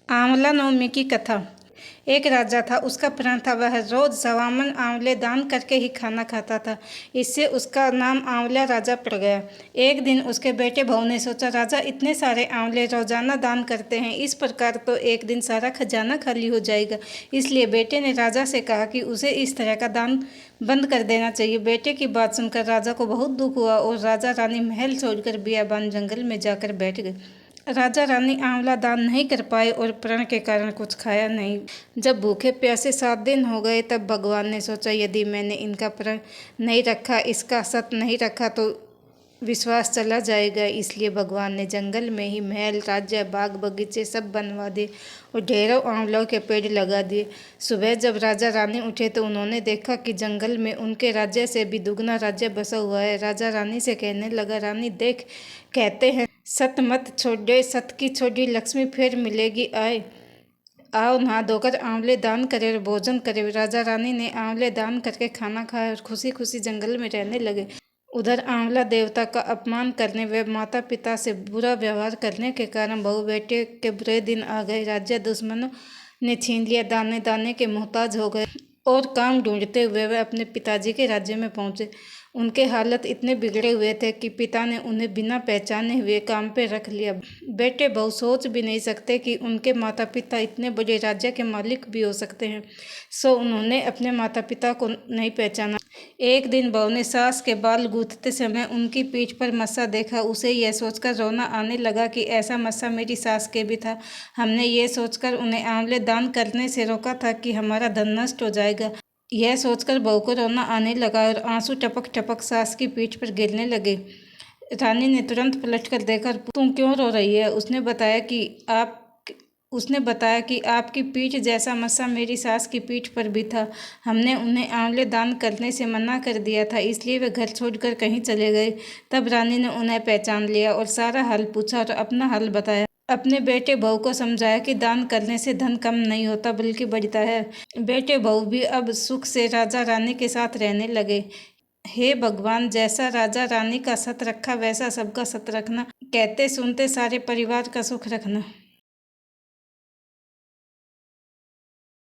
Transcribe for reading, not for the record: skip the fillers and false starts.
आंवला नवमी की कथा। एक राजा था, उसका प्राण था। वह रोज सवामन आंवले दान करके ही खाना खाता था। इससे उसका नाम आंवला राजा पड़ गया। एक दिन उसके बेटे बहू ने सोचा, राजा इतने सारे आंवले रोजाना दान करते हैं, इस प्रकार तो एक दिन सारा खजाना खाली हो जाएगा। इसलिए बेटे ने राजा से कहा कि उसे इस तरह का दान बंद कर देना चाहिए। बेटे की बात सुनकर राजा को बहुत दुख हुआ और राजा रानी महल छोड़कर बियाबान जंगल में जाकर बैठ गए। राजा रानी आंवला दान नहीं कर पाए और प्रण के कारण कुछ खाया नहीं। जब भूखे प्यासे 7 दिन हो गए, तब भगवान ने सोचा, यदि मैंने इनका प्रण नहीं रखा, इसका सत नहीं रखा तो विश्वास चला जाएगा। इसलिए भगवान ने जंगल में ही महल, राज्य, बाग बगीचे सब बनवा दिए और ढेरों आंवलों के पेड़ लगा दिए। सुबह जब राजा रानी उठे तो उन्होंने देखा कि जंगल में उनके राज्य से भी दुगना राज्य बसा हुआ है। राजा रानी से कहने लगा, रानी देख, कहते हैं सत मत छोड़े, सत की छोड़ी लक्ष्मी फिर मिलेगी। आओ नहा धोकर आंवले दान करें और भोजन करें। राजा रानी ने आंवले दान करके खाना खाया और खुशी खुशी जंगल में रहने लगे। उधर आंवला देवता का अपमान करने व माता पिता से बुरा व्यवहार करने के कारण बहू बेटे के बुरे दिन आ गए। राज्य दुश्मनों ने छीन लिया, दाने दाने के मोहताज हो गए और काम ढूंढते हुए वे अपने पिताजी के राज्य में पहुंचे। उनके हालत इतने बिगड़े हुए थे कि पिता ने उन्हें बिना पहचाने हुए काम पे रख लिया। बेटे बहू सोच भी नहीं सकते कि उनके माता पिता इतने बड़े राज्य के मालिक भी हो सकते हैं, सो उन्होंने अपने माता पिता को नहीं पहचाना। एक दिन बहू ने सास के बाल गूंथते समय उनकी पीठ पर मस्सा देखा। उसे यह सोचकर रोना आने लगा कि ऐसा मस्सा मेरी सास के भी था। हमने ये सोचकर उन्हें आंवले दान करने से रोका था कि हमारा धन नष्ट हो जाएगा। यह सोचकर बहू को रोना आने लगा और आंसू टपक टपक सास की पीठ पर गिरने लगे। रानी ने तुरंत पलटकर देखा, तुम क्यों रो रही है? उसने बताया कि आपकी पीठ जैसा मस्सा मेरी सास की पीठ पर भी था। हमने उन्हें आंवले दान करने से मना कर दिया था, इसलिए वे घर छोड़कर कहीं चले गए। तब रानी ने उन्हें पहचान लिया और सारा हाल पूछा और अपना हाल बताया। अपने बेटे बहू को समझाया कि दान करने से धन कम नहीं होता बल्कि बढ़ता है। बेटे बहू भी अब सुख से राजा रानी के साथ रहने लगे। हे भगवान, जैसा राजा रानी का सत रखा वैसा सबका सत रखना। कहते सुनते सारे परिवार का सुख रखना।